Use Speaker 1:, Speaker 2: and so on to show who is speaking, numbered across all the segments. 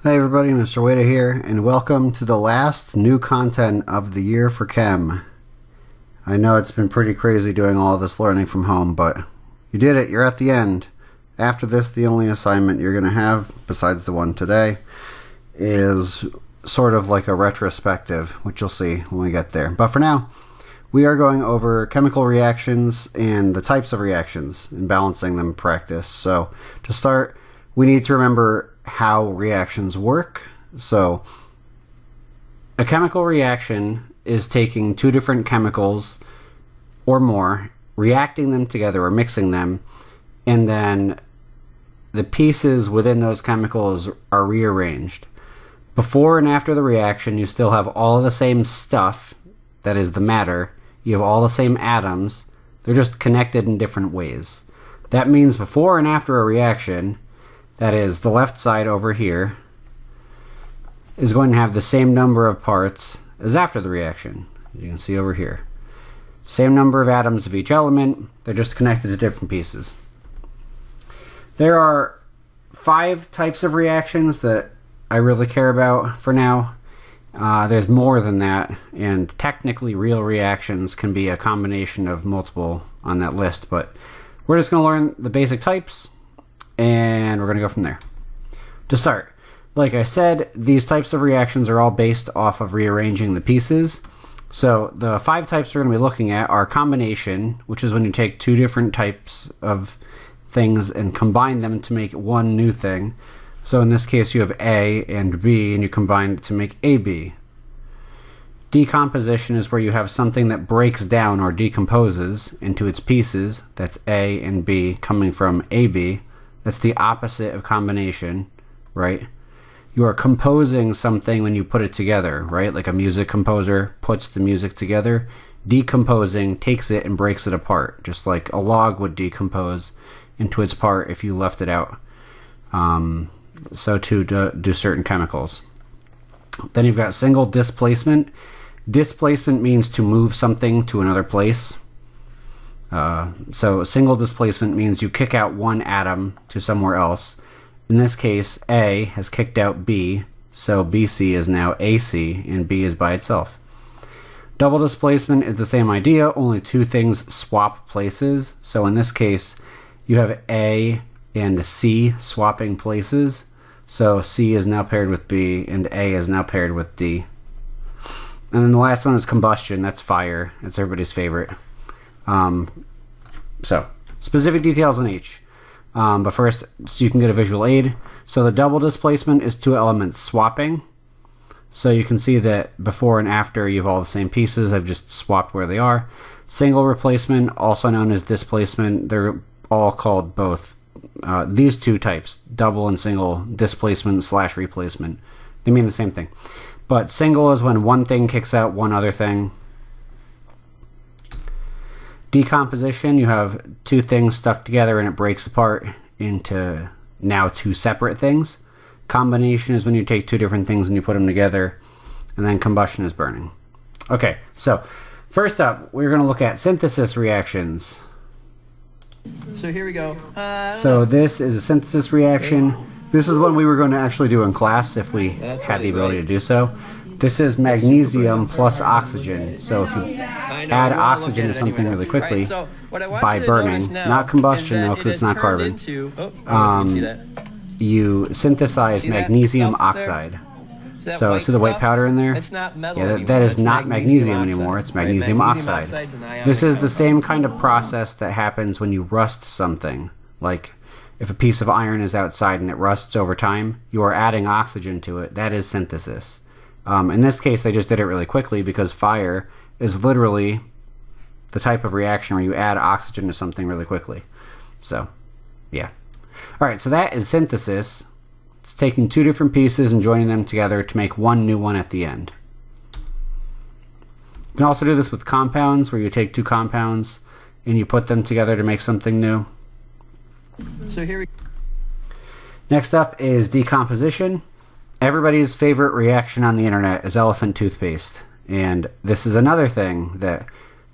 Speaker 1: Hey everybody, Mr. Waiter here, and welcome to the last new content of the year for Chem. I know it's been pretty crazy doing all this learning from home, but you did it, you're at the end. After this, the only assignment you're going to have, besides the one today, is sort of like a retrospective, which you'll see when we get there. But for now, we are going over chemical reactions and the types of reactions and balancing them in practice. So to start, we need to remember how reactions work. So a chemical reaction is taking two different chemicals or more, reacting them together or mixing them, and then the pieces within those chemicals are rearranged. Before and after the reaction, you still have all of the same stuff, that is the matter. You have all the same atoms. They're just connected in different ways. That means before and after a reaction, that is, the left side over here is going to have the same number of parts as after the reaction. As you can see over here. Same number of atoms of each element. They're just connected to different pieces. There are 5 types of reactions that I really care about for now. There's more than that, and technically real reactions can be a combination of multiple on that list, but we're just going to learn the basic types, and we're going to go from there. To start, like I said, these types of reactions are all based off of rearranging the pieces. So the 5 types we're going to be looking at are combination, which is when you take two different types of things and combine them to make one new thing. So in this case you have A and B and you combine it to make AB. Decomposition is where you have something that breaks down or decomposes into its pieces. That's A and B coming from AB. That's the opposite of combination, right? You are composing something when you put it together, right? Like a music composer puts the music together. Decomposing takes it and breaks it apart, just like a log would decompose into its part if you left it out. So too do certain chemicals. Then you've got single displacement. Displacement means to move something to another place. So single displacement means you kick out one atom to somewhere else. In this case, A has kicked out B, so BC is now AC, and B is by itself. Double displacement is the same idea, only two things swap places. So in this case, you have A and C swapping places. So C is now paired with B, and A is now paired with D. And then the last one is combustion. That's fire. That's everybody's favorite. So, specific details on each. But first, so you can get a visual aid. So the double displacement is two elements swapping. So you can see that before and after you have all the same pieces. I've just swapped where they are. Single replacement, also known as displacement. They're all called both. These two types, double and single displacement / replacement. They mean the same thing. But single is when one thing kicks out one other thing. Decomposition, you have two things stuck together and it breaks apart into now two separate things. Combination is when you take two different things and you put them together. And then combustion is burning. Okay, so first up, we're going to look at synthesis reactions.
Speaker 2: So here we go.
Speaker 1: So this is a synthesis reaction. This is one we were going to actually do in class if we had the ability to do so. This is magnesium plus oxygen. So if you add oxygen to something really quickly by burning, not combustion though because it's not carbon, you synthesize magnesium oxide. So see the white powder in there? Yeah, that is not magnesium anymore. It's magnesium oxide. This is the same kind of process that happens when you rust something. Like if a piece of iron is outside and it rusts over time, you are adding oxygen to it. That is synthesis. In this case, they just did it really quickly because fire is literally the type of reaction where you add oxygen to something really quickly. So, yeah. Alright, so that is synthesis. It's taking two different pieces and joining them together to make one new one at the end. You can also do this with compounds, where you take two compounds and you put them together to make something new.
Speaker 2: So here we
Speaker 1: Next up is decomposition. Everybody's favorite reaction on the internet is elephant toothpaste. And this is another thing that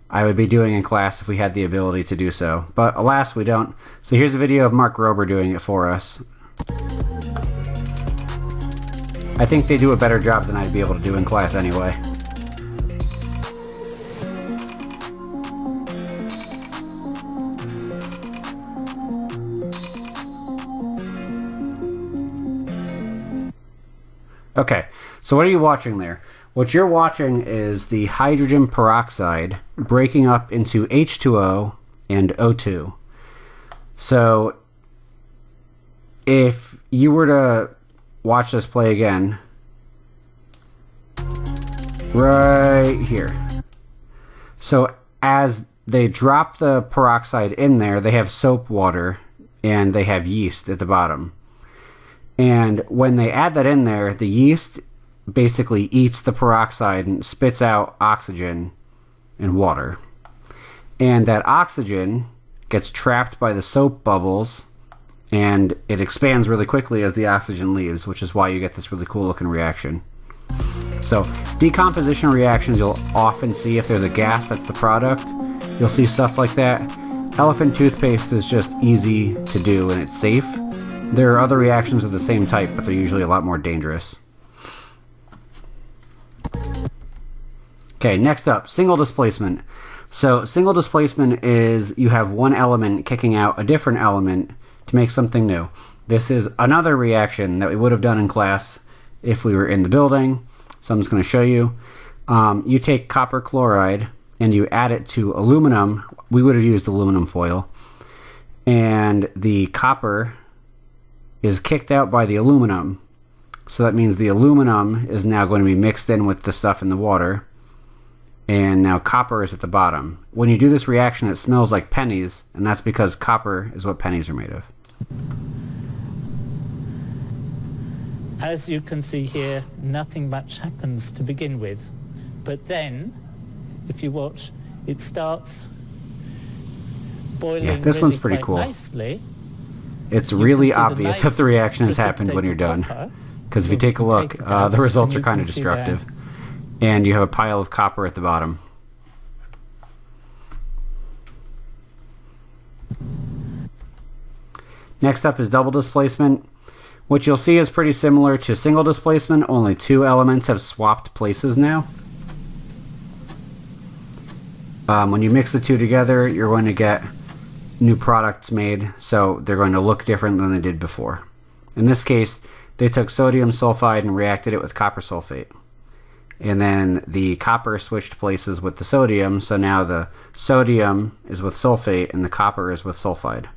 Speaker 1: I would be doing in class if we had the ability to do so. But alas, we don't. So here's a video of Mark Rober doing it for us. I think they do a better job than I'd be able to do in class anyway. Okay, so what are you watching there? What you're watching is the hydrogen peroxide breaking up into H2O and O2. So if you were to watch this play again, right here. So as they drop the peroxide in there, they have soap water and they have yeast at the bottom. And when they add that in there, the yeast basically eats the peroxide and spits out oxygen and water. And that oxygen gets trapped by the soap bubbles, and it expands really quickly as the oxygen leaves, which is why you get this really cool looking reaction. So decomposition reactions you'll often see if there's a gas that's the product. You'll see stuff like that. Elephant toothpaste is just easy to do and it's safe. There are other reactions of the same type, but they're usually a lot more dangerous. Okay, next up, single displacement. So single displacement is you have one element kicking out a different element to make something new. This is another reaction that we would have done in class if we were in the building. So I'm just going to show you. You take copper chloride and you add it to aluminum. We would have used aluminum foil. And the copper is kicked out by the aluminum. So that means the aluminum is now going to be mixed in with the stuff in the water. And now copper is at the bottom. When you do this reaction, it smells like pennies, and that's because copper is what pennies are made of.
Speaker 3: As you can see here, nothing much happens to begin with. But then, if you watch, it starts boiling
Speaker 1: Yeah, this one's pretty
Speaker 3: quite
Speaker 1: cool.
Speaker 3: nicely.
Speaker 1: It's
Speaker 3: You
Speaker 1: really
Speaker 3: can see the
Speaker 1: obvious
Speaker 3: nice
Speaker 1: if the reaction has happened when you're done.
Speaker 3: precipitated copper.
Speaker 1: Because if you take a look,
Speaker 3: Take it out
Speaker 1: the results
Speaker 3: and
Speaker 1: are
Speaker 3: you
Speaker 1: kind of
Speaker 3: can see there.
Speaker 1: destructive. And you have a pile of copper at the bottom. Next up is double displacement. What you'll see is pretty similar to single displacement, only two elements have swapped places now. When you mix the two together, you're going to get new products made, so they're going to look different than they did before. In this case, they took sodium sulfide and reacted it with copper sulfate. And then the copper switched places with the sodium, so now the sodium is with sulfate and the copper is with sulfide.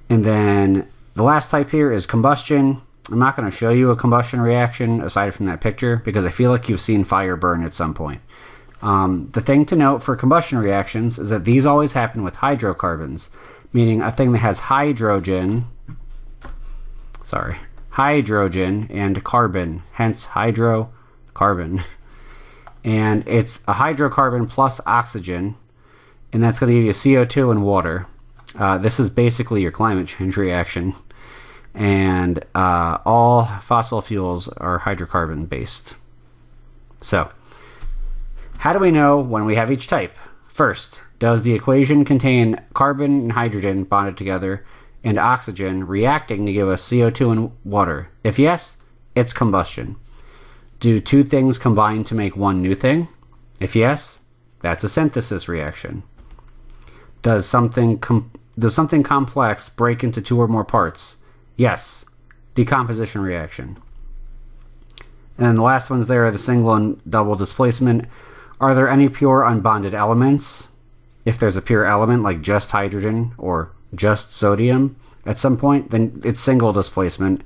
Speaker 1: And then the last type here is combustion. I'm not going to show you a combustion reaction aside from that picture because I feel like you've seen fire burn at some point. The thing to note for combustion reactions is that these always happen with hydrocarbons, meaning a thing that has hydrogen and carbon, hence hydrocarbon. And it's a hydrocarbon plus oxygen, and that's going to give you CO2 and water. This is basically your climate change reaction. And all fossil fuels are hydrocarbon based. So, how do we know when we have each type? First, does the equation contain carbon and hydrogen bonded together and oxygen reacting to give us CO2 and water? If yes, it's combustion. Do two things combine to make one new thing? If yes, that's a synthesis reaction. Does something complex break into two or more parts? Yes, decomposition reaction. And then the last ones there are the single and double displacement. Are there any pure unbonded elements? If there's a pure element like just hydrogen or just sodium at some point, then it's single displacement.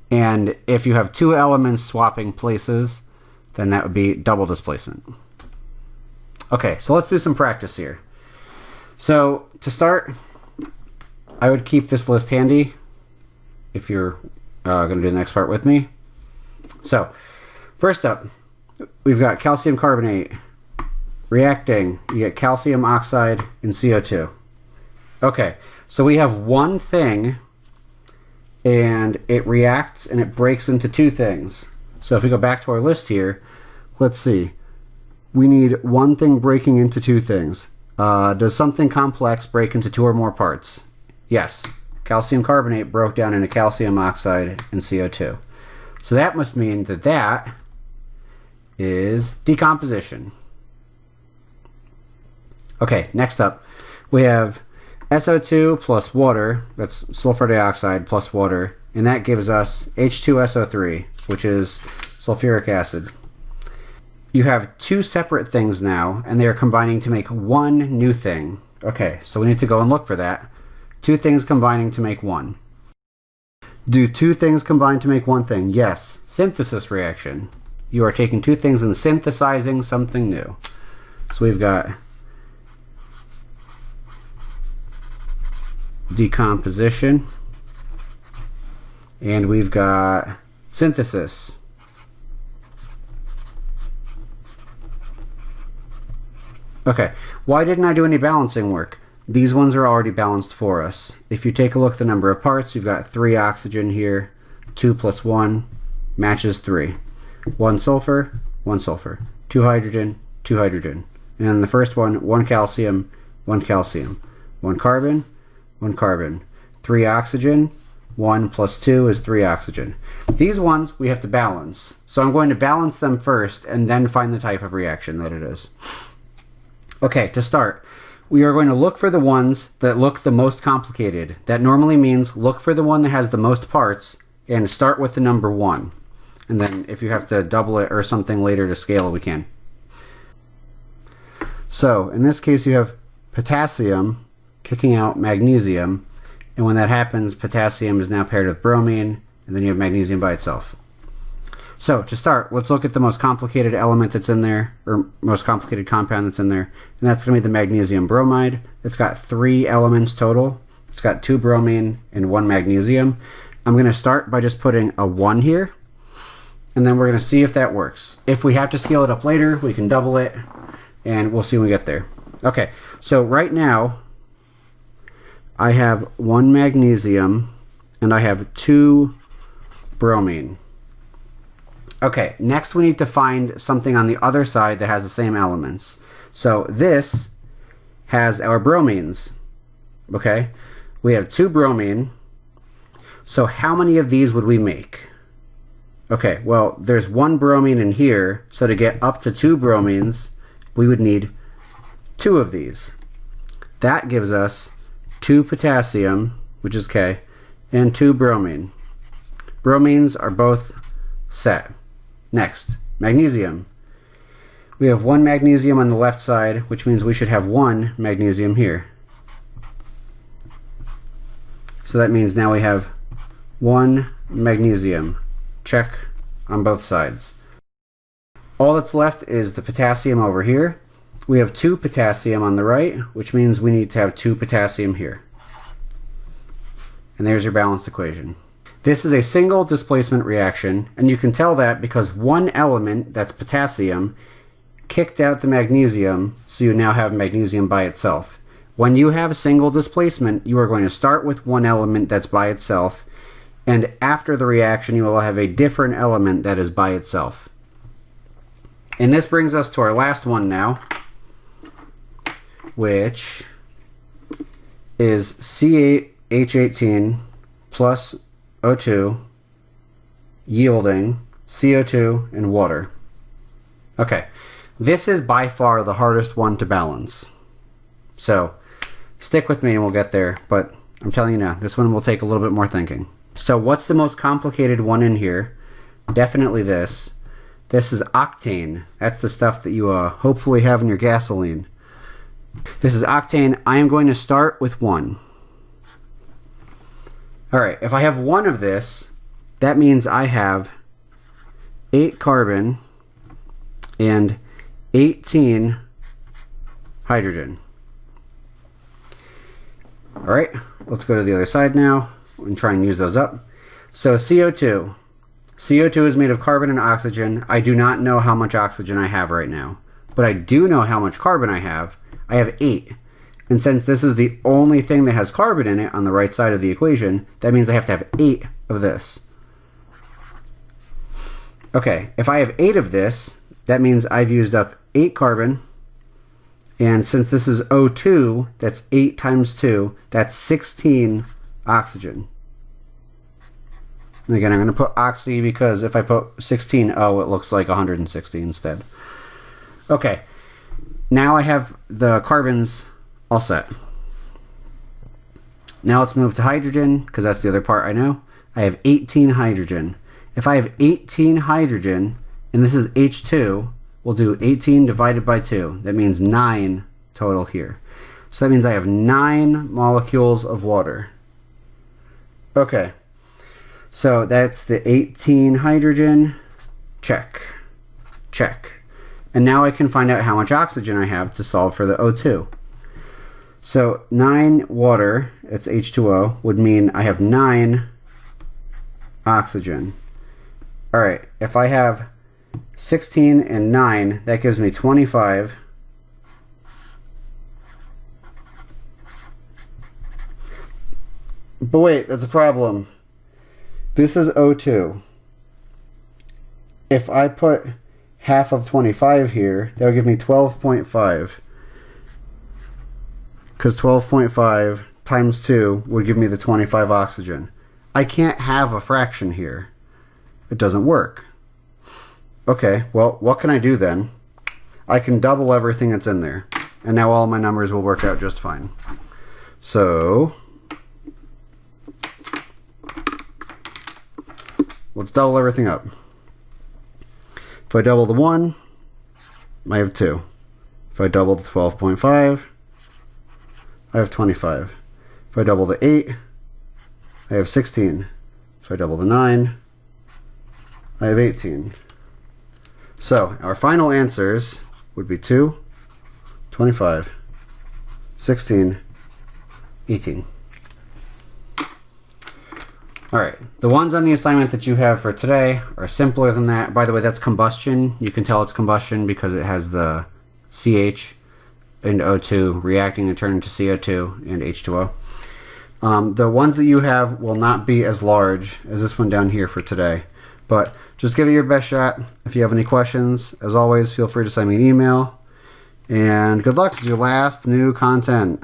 Speaker 1: And if you have two elements swapping places, then that would be double displacement. Okay, so let's do some practice here. So to start, I would keep this list handy if you're going to do the next part with me. So, first up, we've got calcium carbonate reacting. You get calcium oxide and CO2. Okay, so we have one thing, and it reacts and it breaks into two things. So if we go back to our list here, let's see. We need one thing breaking into two things. Does something complex break into two or more parts? Yes. calcium carbonate broke down into calcium oxide and CO2. So that must mean that that is decomposition. Okay, next up, we have SO2 plus water, that's sulfur dioxide plus water, and that gives us H2SO3, which is sulfuric acid. You have two separate things now, and they are combining to make one new thing. Okay, so we need to go and look for that. Two things combining to make one. Do two things combine to make one thing? Yes. Synthesis reaction. You are taking two things and synthesizing something new. So we've got decomposition, and we've got synthesis. Okay, why didn't I do any balancing work? These ones are already balanced for us. If you take a look at the number of parts, you've got 3 oxygen here, 2 plus 1 matches 3. 1 sulfur, 1 sulfur. 2 hydrogen, 2 hydrogen. And then the first one, 1 calcium, 1 calcium. 1 carbon, 1 carbon. 3 oxygen, 1 plus 2 is 3 oxygen. These ones we have to balance. So I'm going to balance them first and then find the type of reaction that it is. Okay, to start, we are going to look for the ones that look the most complicated. That normally means look for the one that has the most parts and start with the number 1. And then if you have to double it or something later to scale, we can. So in this case you have potassium kicking out magnesium, and when that happens, potassium is now paired with bromine, and then you have magnesium by itself. So to start, let's look at the most complicated element that's in there, or most complicated compound that's in there, and that's going to be the magnesium bromide. It's got 3 elements total. It's got 2 bromine and 1 magnesium. I'm going to start by just putting a 1 here, and then we're going to see if that works. If we have to scale it up later, we can double it, and we'll see when we get there. Okay, so right now, I have 1 magnesium, and I have 2 bromine. Okay, next we need to find something on the other side that has the same elements. So this has our bromines. Okay, we have 2 bromine. So how many of these would we make? Okay, well, there's 1 bromine in here, so to get up to 2 bromines, we would need 2 of these. That gives us 2 potassium, which is K, and 2 bromine. Bromines are both set. Next, magnesium. We have 1 magnesium on the left side, which means we should have 1 magnesium here. So that means now we have 1 magnesium. Check on both sides. All that's left is the potassium over here. We have 2 potassium on the right, which means we need to have 2 potassium here. And there's your balanced equation. This is a single displacement reaction, and you can tell that because 1 element, that's potassium, kicked out the magnesium, so you now have magnesium by itself. When you have a single displacement, you are going to start with 1 element that's by itself, and after the reaction you will have a different element that is by itself. And this brings us to our last one now, which is C8H18 plus O2 yielding CO2 and water. Okay, this is by far the hardest one to balance. So stick with me and we'll get there, but I'm telling you now, this one will take a little bit more thinking. So what's the most complicated one in here? Definitely this. This is octane. That's the stuff that you hopefully have in your gasoline. This is octane. I am going to start with 1. Alright, if I have 1 of this, that means I have 8 carbon and 18 hydrogen. Alright, let's go to the other side now and try and use those up. So CO2. CO2 is made of carbon and oxygen. I do not know how much oxygen I have right now, but I do know how much carbon I have. I have 8. And since this is the only thing that has carbon in it on the right side of the equation, that means I have to have 8 of this. Okay, if I have 8 of this, that means I've used up 8 carbon. And since this is O2, that's 8 times 2, that's 16 oxygen. And again, I'm going to put oxy because if I put 16O, it looks like 160 instead. Okay, now I have the carbons all set. Now let's move to hydrogen, because that's the other part I know. I have 18 hydrogen. If I have 18 hydrogen, and this is H2, we'll do 18 divided by 2. That means 9 total here. So that means I have 9 molecules of water. Okay, so that's the 18 hydrogen. Check. Check. And now I can find out how much oxygen I have to solve for the O2. So 9 water, it's H2O, would mean I have 9 oxygen. Alright, if I have 16 and 9, that gives me 25. But wait, that's a problem. This is O2. If I put half of 25 here, that would give me 12.5. Because 12.5 times 2 would give me the 25 oxygen. I can't have a fraction here. It doesn't work. Okay, well, what can I do then? I can double everything that's in there. And now all my numbers will work out just fine. So let's double everything up. If I double the 1, I have 2. If I double the 12.5, I have 25. If I double the 8, I have 16. If I double the 9, I have 18. So our final answers would be 2, 25, 16, 18. Alright, the ones on the assignment that you have for today are simpler than that. By the way, that's combustion. You can tell it's combustion because it has the CH and O2 reacting and turning to CO2 and H2O. The ones that you have will not be as large as this one down here for today. But just give it your best shot. If you have any questions, as always, feel free to send me an email. And good luck with your last new content.